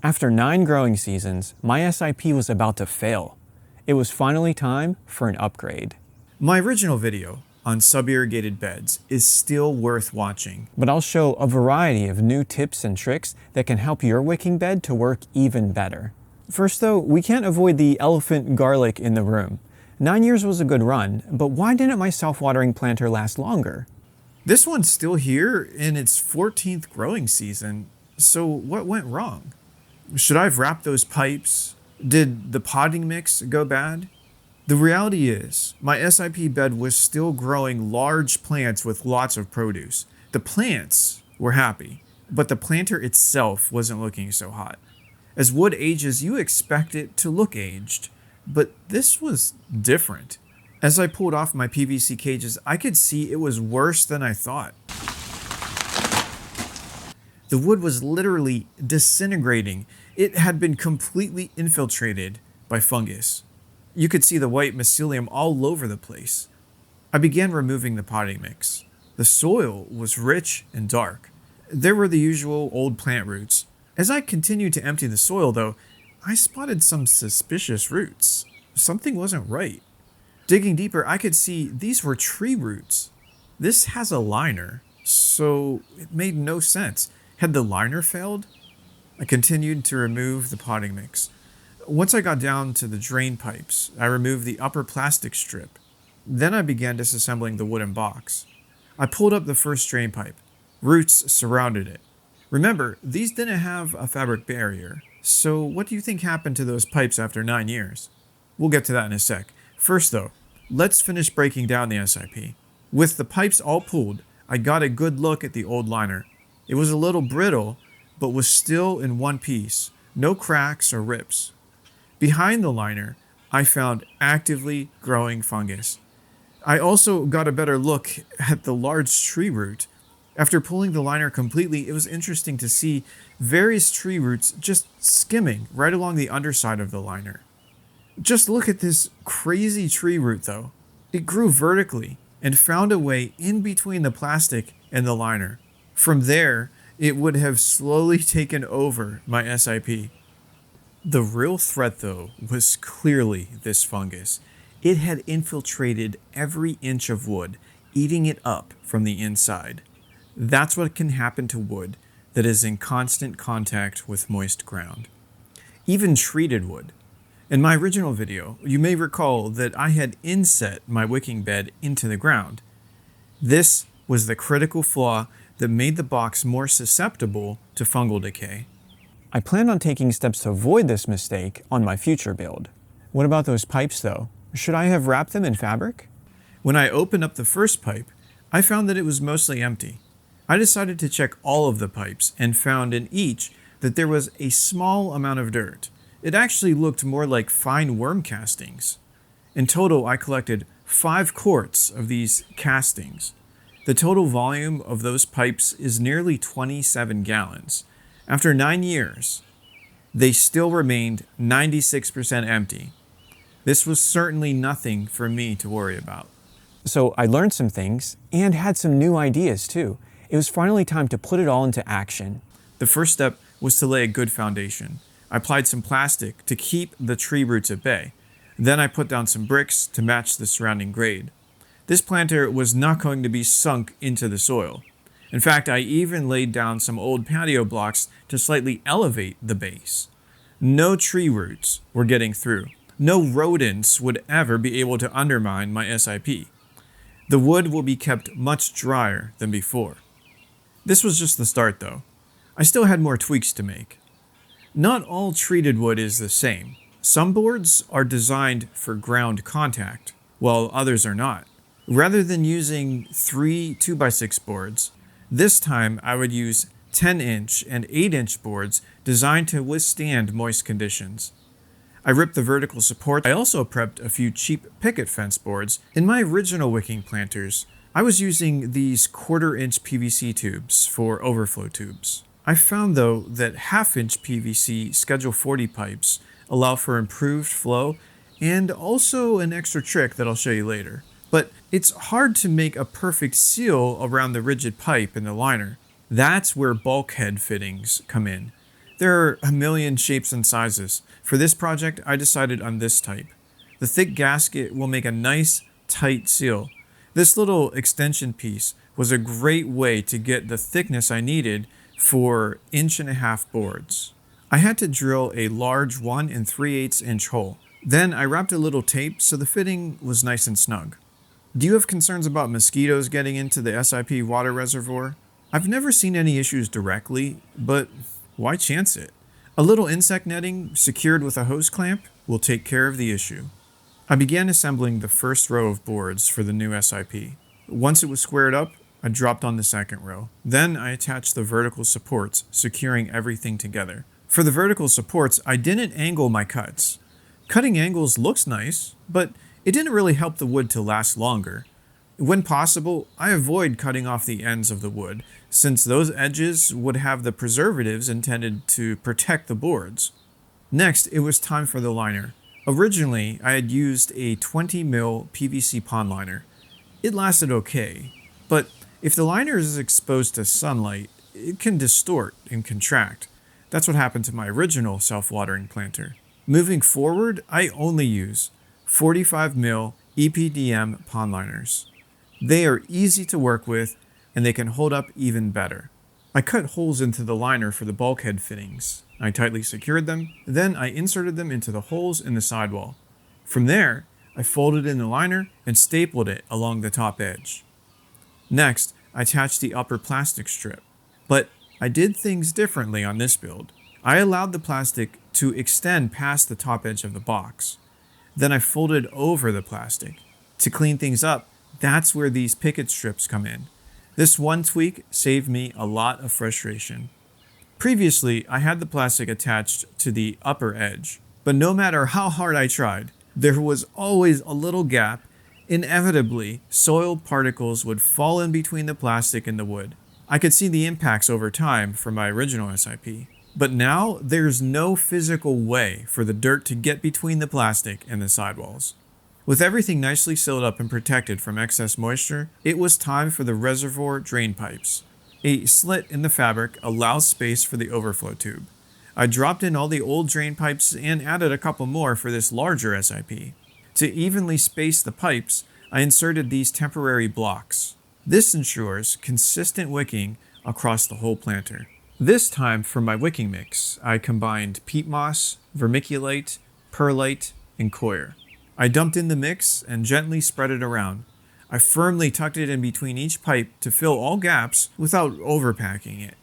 After 9 growing seasons, my SIP was about to fail. It was finally time for an upgrade. My original video on sub-irrigated beds is still worth watching, But I'll show a variety of new tips and tricks that can help your wicking bed to work even better. First though, we can't avoid the elephant garlic in the room. 9 years was a good run, but why didn't my self-watering planter last longer? This one's still here in its 14th growing season, so what went wrong? Should I have wrapped those pipes? Did the potting mix go bad? The reality is, my SIP bed was still growing large plants with lots of produce. The plants were happy, but the planter itself wasn't looking so hot. As wood ages, you expect it to look aged, but this was different. As I pulled off my PVC cages, I could see it was worse than I thought. The wood was literally disintegrating. It had been completely infiltrated by fungus. You could see the white mycelium all over the place. I began removing the potting mix. The soil was rich and dark. There were the usual old plant roots. As I continued to empty the soil, though, I spotted some suspicious roots. Something wasn't right. Digging deeper, I could see these were tree roots. This has a liner, so it made no sense. Had the liner failed? I continued to remove the potting mix. Once I got down to the drain pipes, I removed the upper plastic strip. Then I began disassembling the wooden box. I pulled up the first drain pipe. Roots surrounded it. Remember, these didn't have a fabric barrier. So what do you think happened to those pipes after 9 years? We'll get to that in a sec. First though, let's finish breaking down the SIP. With the pipes all pulled, I got a good look at the old liner. It was a little brittle, but was still in one piece. No cracks or rips. Behind the liner, I found actively growing fungus. I also got a better look at the large tree root. After pulling the liner completely, it was interesting to see various tree roots just skimming right along the underside of the liner. Just look at this crazy tree root though. It grew vertically and found a way in between the plastic and the liner. From there, it would have slowly taken over my SIP. The real threat though was clearly this fungus. It had infiltrated every inch of wood, eating it up from the inside. That's what can happen to wood that is in constant contact with moist ground. Even treated wood. In my original video, you may recall that I had inset my wicking bed into the ground. This was the critical flaw that made the box more susceptible to fungal decay. I plan on taking steps to avoid this mistake on my future build. What about those pipes though? Should I have wrapped them in fabric? When I opened up the first pipe, I found that it was mostly empty. I decided to check all of the pipes and found in each that there was a small amount of dirt. It actually looked more like fine worm castings. In total, I collected 5 quarts of these castings. The total volume of those pipes is nearly 27 gallons. After 9 years, they still remained 96% empty. This was certainly nothing for me to worry about. So I learned some things and had some new ideas too. It was finally time to put it all into action. The first step was to lay a good foundation. I applied some plastic to keep the tree roots at bay. Then I put down some bricks to match the surrounding grade. This planter was not going to be sunk into the soil. In fact, I even laid down some old patio blocks to slightly elevate the base. No tree roots were getting through. No rodents would ever be able to undermine my SIP. The wood will be kept much drier than before. This was just the start though. I still had more tweaks to make. Not all treated wood is the same. Some boards are designed for ground contact, while others are not. Rather than using 3 2x6 boards, this time I would use 10-inch and 8-inch boards designed to withstand moist conditions. I ripped the vertical support. I also prepped a few cheap picket fence boards. In my original wicking planters, I was using these 1/4-inch PVC tubes for overflow tubes. I found though that 1/2-inch PVC Schedule 40 pipes allow for improved flow and also an extra trick that I'll show you later. But it's hard to make a perfect seal around the rigid pipe in the liner. That's where bulkhead fittings come in. There are a million shapes and sizes. For this project, I decided on this type. The thick gasket will make a nice, tight seal. This little extension piece was a great way to get the thickness I needed for 1.5-inch boards. I had to drill a large 1 3/8 inch hole. Then I wrapped a little tape so the fitting was nice and snug. Do you have concerns about mosquitoes getting into the SIP water reservoir? I've never seen any issues directly, but why chance it? A little insect netting secured with a hose clamp will take care of the issue. I began assembling the first row of boards for the new SIP. Once it was squared up, I dropped on the second row. Then I attached the vertical supports, securing everything together. For the vertical supports, I didn't angle my cuts. Cutting angles looks nice, but it didn't really help the wood to last longer. When possible, I avoid cutting off the ends of the wood, since those edges would have the preservatives intended to protect the boards. Next, it was time for the liner. Originally, I had used a 20 mil PVC pond liner. It lasted okay, but if the liner is exposed to sunlight, it can distort and contract. That's what happened to my original self-watering planter. Moving forward, I only use 45 mil EPDM pond liners. They are easy to work with, and they can hold up even better. I cut holes into the liner for the bulkhead fittings. I tightly secured them, then I inserted them into the holes in the sidewall. From there, I folded in the liner and stapled it along the top edge. Next, I attached the upper plastic strip. But I did things differently on this build. I allowed the plastic to extend past the top edge of the box. Then I folded over the plastic. To clean things up, that's where these picket strips come in. This one tweak saved me a lot of frustration. Previously, I had the plastic attached to the upper edge, but no matter how hard I tried, there was always a little gap. Inevitably, soil particles would fall in between the plastic and the wood. I could see the impacts over time from my original SIP, but now there's no physical way for the dirt to get between the plastic and the sidewalls. With everything nicely sealed up and protected from excess moisture, it was time for the reservoir drain pipes. A slit in the fabric allows space for the overflow tube. I dropped in all the old drain pipes and added a couple more for this larger SIP. To evenly space the pipes, I inserted these temporary blocks. This ensures consistent wicking across the whole planter. This time for my wicking mix, I combined peat moss, vermiculite, perlite, and coir. I dumped in the mix and gently spread it around. I firmly tucked it in between each pipe to fill all gaps without overpacking it.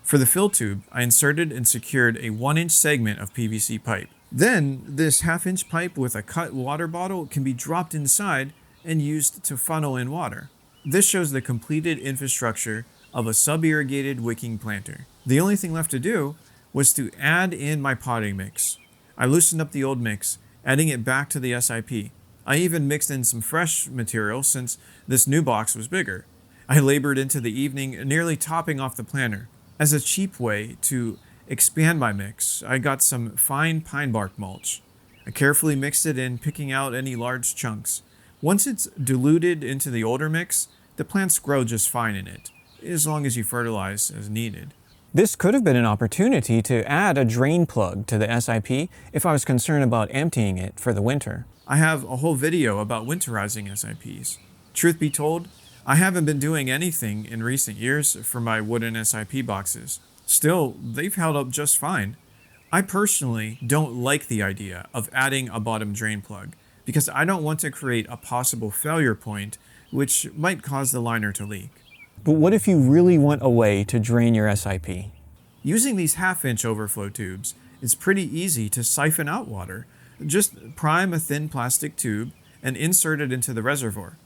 For the fill tube, I inserted and secured a 1-inch segment of PVC pipe. Then, this 1/2-inch pipe with a cut water bottle can be dropped inside and used to funnel in water. This shows the completed infrastructure of a sub-irrigated wicking planter. The only thing left to do was to add in my potting mix. I loosened up the old mix, adding it back to the SIP. I even mixed in some fresh material since this new box was bigger. I labored into the evening, nearly topping off the planter. As a cheap way to expand my mix, I got some fine pine bark mulch. I carefully mixed it in, picking out any large chunks. Once it's diluted into the older mix, the plants grow just fine in it, as long as you fertilize as needed. This could have been an opportunity to add a drain plug to the SIP if I was concerned about emptying it for the winter. I have a whole video about winterizing SIPs. Truth be told, I haven't been doing anything in recent years for my wooden SIP boxes. Still, they've held up just fine. I personally don't like the idea of adding a bottom drain plug because I don't want to create a possible failure point which might cause the liner to leak. But what if you really want a way to drain your SIP? Using these 1/2-inch overflow tubes, it's pretty easy to siphon out water. Just prime a thin plastic tube and insert it into the reservoir.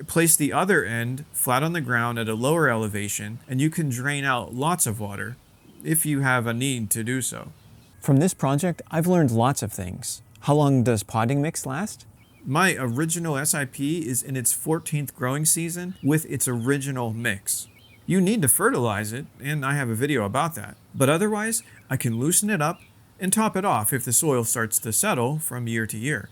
Place the other end flat on the ground at a lower elevation, and you can drain out lots of water if you have a need to do so. From this project, I've learned lots of things. How long does potting mix last? My original SIP is in its 14th growing season with its original mix. You need to fertilize it, and I have a video about that. But otherwise, I can loosen it up and top it off if the soil starts to settle from year to year.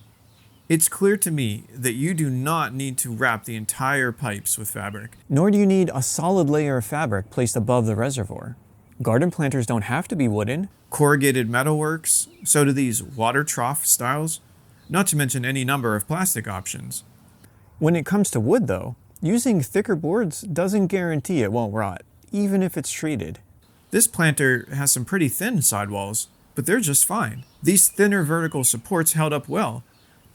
It's clear to me that you do not need to wrap the entire pipes with fabric. Nor do you need a solid layer of fabric placed above the reservoir. Garden planters don't have to be wooden. Corrugated metal works, so do these water trough styles, not to mention any number of plastic options. When it comes to wood though, using thicker boards doesn't guarantee it won't rot, even if it's treated. This planter has some pretty thin sidewalls, but they're just fine. These thinner vertical supports held up well,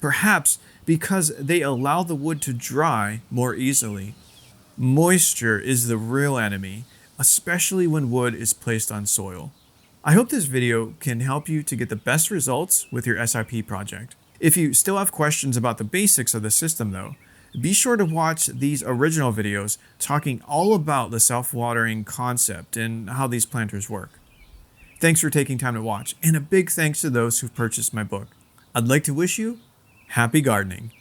perhaps because they allow the wood to dry more easily. Moisture is the real enemy, especially when wood is placed on soil. I hope this video can help you to get the best results with your SIP project. If you still have questions about the basics of the system though, be sure to watch these original videos talking all about the self-watering concept and how these planters work. Thanks for taking time to watch, and a big thanks to those who've purchased my book. I'd like to wish you happy gardening.